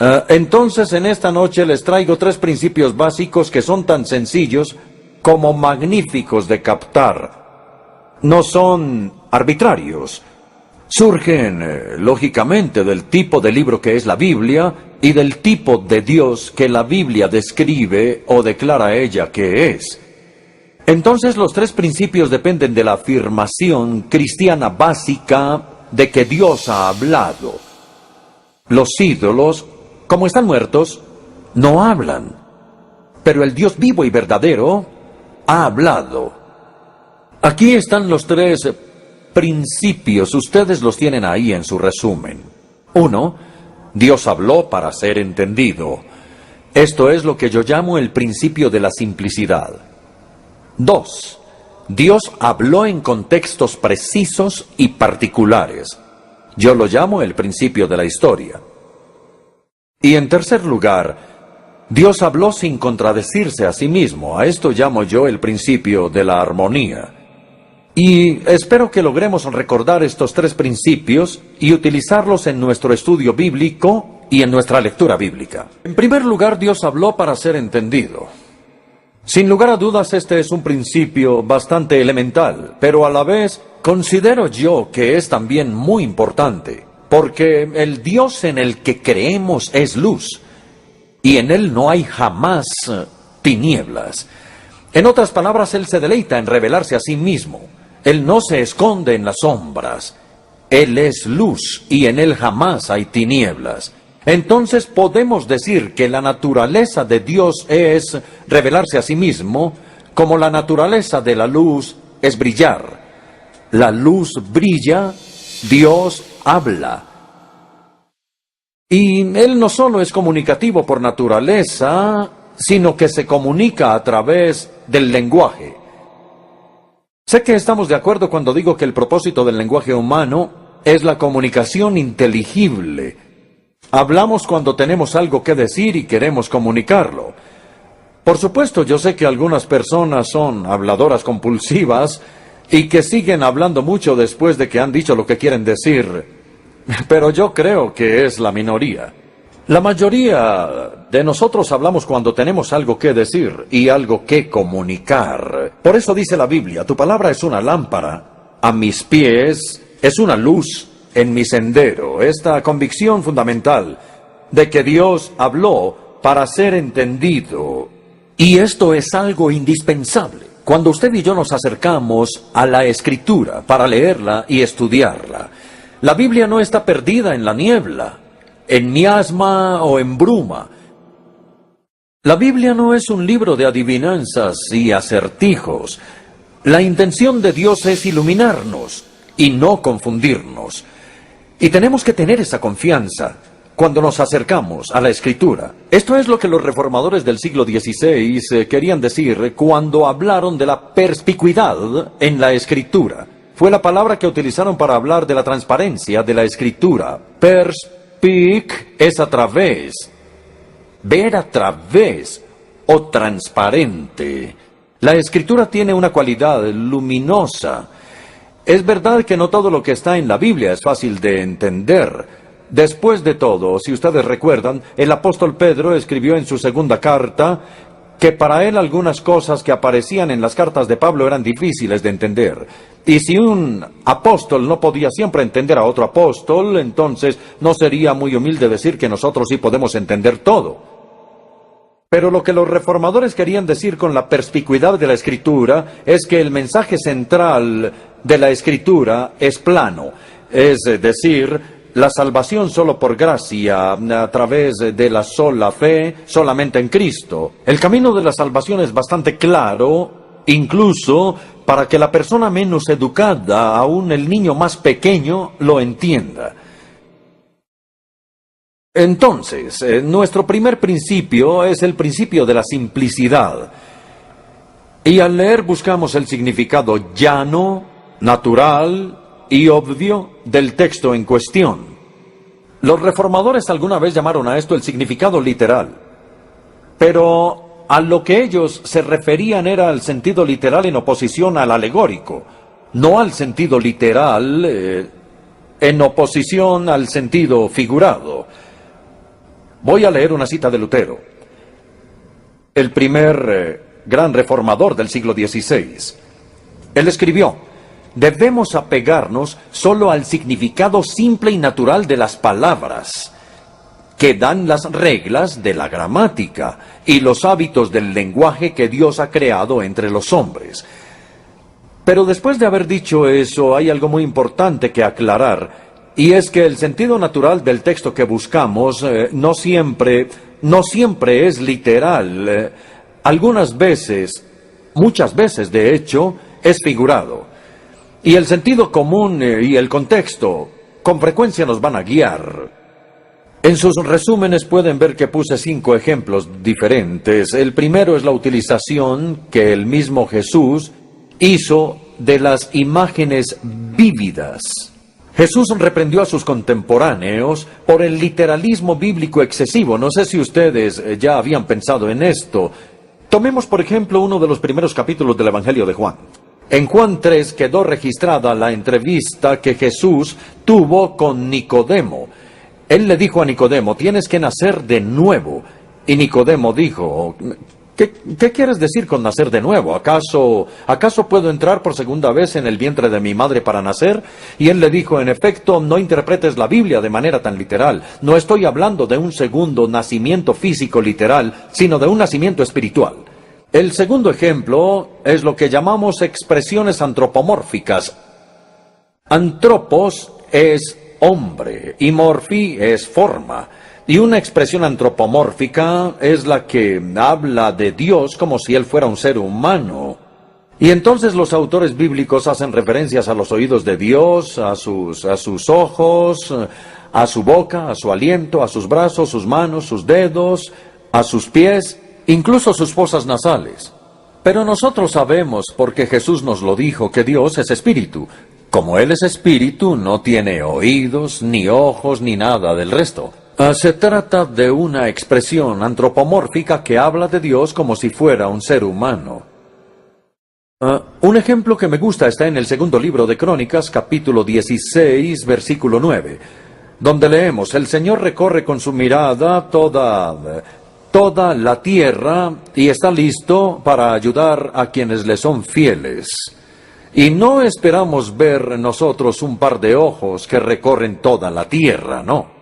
Entonces, en esta noche les traigo tres principios básicos que son tan sencillos como magníficos de captar. No son arbitrarios. Surgen, lógicamente, del tipo de libro que es la Biblia y del tipo de Dios que la Biblia describe o declara ella que es. Entonces, los tres principios dependen de la afirmación cristiana básica de que Dios ha hablado. Los ídolos, como están muertos, no hablan. Pero el Dios vivo y verdadero ha hablado. Aquí están los tres principios. Ustedes los tienen ahí en su resumen. 1. Dios habló para ser entendido. Esto es lo que yo llamo el principio de la simplicidad. 2. Dios habló en contextos precisos y particulares. Yo lo llamo el principio de la historia. Y en tercer lugar, Dios habló sin contradecirse a sí mismo. A esto llamo yo el principio de la armonía. Y espero que logremos recordar estos tres principios y utilizarlos en nuestro estudio bíblico y en nuestra lectura bíblica. En primer lugar, Dios habló para ser entendido. Sin lugar a dudas, este es un principio bastante elemental, pero a la vez considero yo que es también muy importante, porque el Dios en el que creemos es luz, y en Él no hay jamás tinieblas. En otras palabras, Él se deleita en revelarse a sí mismo. Él no se esconde en las sombras. Él es luz, y en Él jamás hay tinieblas. Entonces podemos decir que la naturaleza de Dios es revelarse a sí mismo, como la naturaleza de la luz es brillar. La luz brilla, Dios habla. Y Él no solo es comunicativo por naturaleza, sino que se comunica a través del lenguaje. Sé que estamos de acuerdo cuando digo que el propósito del lenguaje humano es la comunicación inteligible. Hablamos cuando tenemos algo que decir y queremos comunicarlo. Por supuesto, yo sé que algunas personas son habladoras compulsivas y que siguen hablando mucho después de que han dicho lo que quieren decir, pero yo creo que es la minoría. La mayoría de nosotros hablamos cuando tenemos algo que decir y algo que comunicar. Por eso dice la Biblia, tu palabra es una lámpara a mis pies, es una luz en mi sendero. Esta convicción fundamental de que Dios habló para ser entendido. Y esto es algo indispensable cuando usted y yo nos acercamos a la Escritura para leerla y estudiarla. La Biblia no está perdida en la niebla, en miasma o en bruma. La Biblia no es un libro de adivinanzas y acertijos. La intención de Dios es iluminarnos y no confundirnos. Y tenemos que tener esa confianza cuando nos acercamos a la Escritura. Esto es lo que los reformadores del siglo XVI querían decir cuando hablaron de la perspicuidad en la Escritura. Fue la palabra que utilizaron para hablar de la transparencia de la Escritura. Perspic es a través, ver a través o transparente. La Escritura tiene una cualidad luminosa. Es verdad que no todo lo que está en la Biblia es fácil de entender. Después de todo, si ustedes recuerdan, el apóstol Pedro escribió en su segunda carta que para él algunas cosas que aparecían en las cartas de Pablo eran difíciles de entender. Y si un apóstol no podía siempre entender a otro apóstol, entonces no sería muy humilde decir que nosotros sí podemos entender todo. Pero lo que los reformadores querían decir con la perspicuidad de la Escritura es que el mensaje central de la Escritura es plano, es decir, la salvación solo por gracia, a través de la sola fe, solamente en Cristo. El camino de la salvación es bastante claro, incluso para que la persona menos educada, aún el niño más pequeño, lo entienda. Entonces, nuestro primer principio es el principio de la simplicidad. Y al leer buscamos el significado llano, natural y obvio del texto en cuestión. Los reformadores alguna vez llamaron a esto el significado literal, pero a lo que ellos se referían era al sentido literal en oposición al alegórico, no al sentido literal en oposición al sentido figurado. Voy a leer una cita de Lutero, el primer gran reformador del siglo XVI. Él escribió: debemos apegarnos solo al significado simple y natural de las palabras, que dan las reglas de la gramática y los hábitos del lenguaje que Dios ha creado entre los hombres. Pero después de haber dicho eso, hay algo muy importante que aclarar, y es que el sentido natural del texto que buscamos no siempre es literal. Algunas veces, muchas veces de hecho, es figurado. Y el sentido común y el contexto con frecuencia nos van a guiar. En sus resúmenes pueden ver que puse 5 ejemplos diferentes. El primero es la utilización que el mismo Jesús hizo de las imágenes vívidas. Jesús reprendió a sus contemporáneos por el literalismo bíblico excesivo. No sé si ustedes ya habían pensado en esto. Tomemos, por ejemplo, uno de los primeros capítulos del Evangelio de Juan. En Juan 3 quedó registrada la entrevista que Jesús tuvo con Nicodemo. Él le dijo a Nicodemo: tienes que nacer de nuevo. Y Nicodemo dijo: ¿Qué quieres decir con nacer de nuevo? ¿Acaso puedo entrar por segunda vez en el vientre de mi madre para nacer? Y él le dijo: en efecto, no interpretes la Biblia de manera tan literal. No estoy hablando de un segundo nacimiento físico literal, sino de un nacimiento espiritual. El segundo ejemplo es lo que llamamos expresiones antropomórficas. Antropos es hombre y morfi es forma. Y una expresión antropomórfica es la que habla de Dios como si Él fuera un ser humano. Y entonces los autores bíblicos hacen referencias a los oídos de Dios, a sus ojos, a su boca, a su aliento, a sus brazos, sus manos, sus dedos, a sus pies, incluso sus fosas nasales. Pero nosotros sabemos, porque Jesús nos lo dijo, que Dios es espíritu. Como Él es espíritu, no tiene oídos, ni ojos, ni nada del resto. Se trata de una expresión antropomórfica que habla de Dios como si fuera un ser humano. Un ejemplo que me gusta está en el segundo libro de Crónicas, capítulo 16, versículo 9, donde leemos: el Señor recorre con su mirada toda la tierra y está listo para ayudar a quienes le son fieles. Y no esperamos ver nosotros un par de ojos que recorren toda la tierra, no.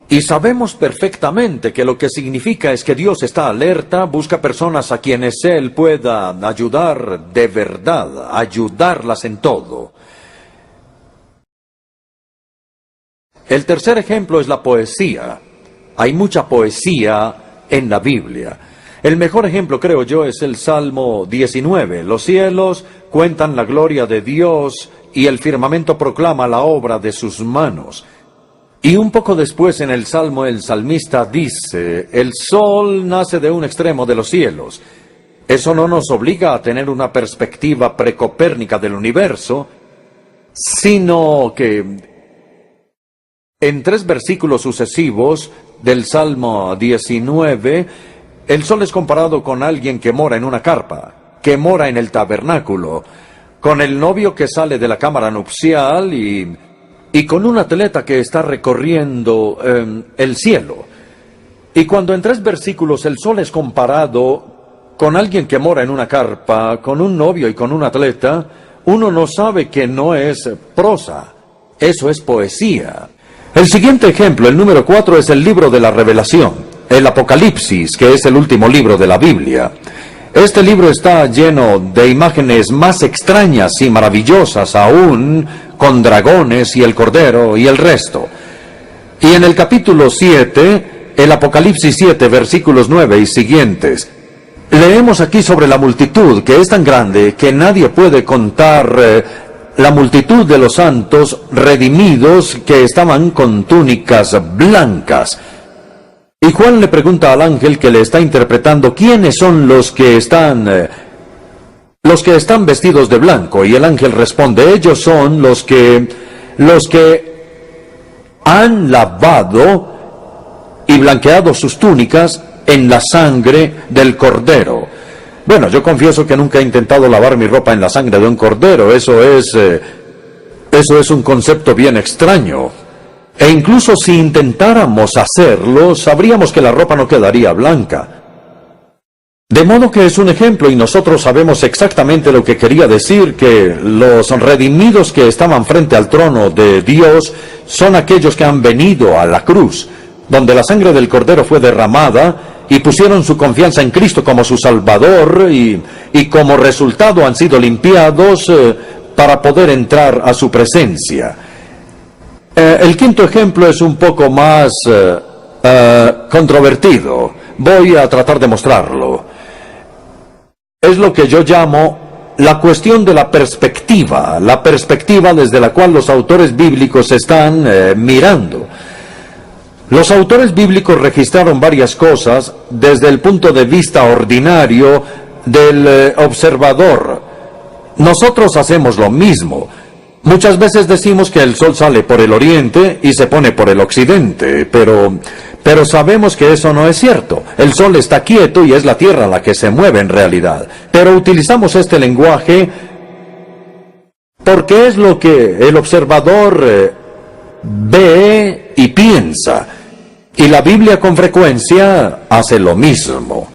Y sabemos perfectamente que lo que significa es que Dios está alerta, busca personas a quienes Él pueda ayudar de verdad, ayudarlas en todo. El tercer ejemplo es la poesía. Hay mucha poesía en la Biblia. El mejor ejemplo, creo yo, es el Salmo 19. Los cielos cuentan la gloria de Dios y el firmamento proclama la obra de sus manos. Y un poco después en el Salmo el salmista dice: el sol nace de un extremo de los cielos. Eso no nos obliga a tener una perspectiva precopérnica del universo, sino que en 3 versículos sucesivos del Salmo 19, el sol es comparado con alguien que mora en una carpa, que mora en el tabernáculo, con el novio que sale de la cámara nupcial y con un atleta que está recorriendo el cielo. Y cuando en 3 versículos el sol es comparado con alguien que mora en una carpa, con un novio y con un atleta, uno no sabe que no es prosa, eso es poesía. El siguiente ejemplo, el número 4, es el libro de la Revelación, el Apocalipsis, que es el último libro de la Biblia. Este libro está lleno de imágenes más extrañas y maravillosas aún, con dragones y el cordero y el resto. Y en el capítulo 7, el Apocalipsis 7, versículos 9 y siguientes, leemos aquí sobre la multitud, que es tan grande que nadie puede contar la multitud de los santos redimidos que estaban con túnicas blancas. Y Juan le pregunta al ángel que le está interpretando quiénes son los que están vestidos de blanco. Y el ángel responde: ellos son los que han lavado y blanqueado sus túnicas en la sangre del cordero. Bueno, yo confieso que nunca he intentado lavar mi ropa en la sangre de un cordero. Eso es un concepto bien extraño. E incluso si intentáramos hacerlo, sabríamos que la ropa no quedaría blanca. De modo que es un ejemplo y nosotros sabemos exactamente lo que quería decir, que los redimidos que estaban frente al trono de Dios son aquellos que han venido a la cruz, donde la sangre del Cordero fue derramada y pusieron su confianza en Cristo como su Salvador y como resultado han sido limpiados para poder entrar a su presencia. El quinto ejemplo es un poco más controvertido. Voy a tratar de mostrarlo. Es lo que yo llamo la cuestión de la perspectiva desde la cual los autores bíblicos están mirando. Los autores bíblicos registraron varias cosas desde el punto de vista ordinario del observador. Nosotros hacemos lo mismo. Muchas veces decimos que el sol sale por el oriente y se pone por el occidente, pero sabemos que eso no es cierto. El sol está quieto y es la tierra la que se mueve en realidad. Pero utilizamos este lenguaje porque es lo que el observador ve y piensa. Y la Biblia con frecuencia hace lo mismo.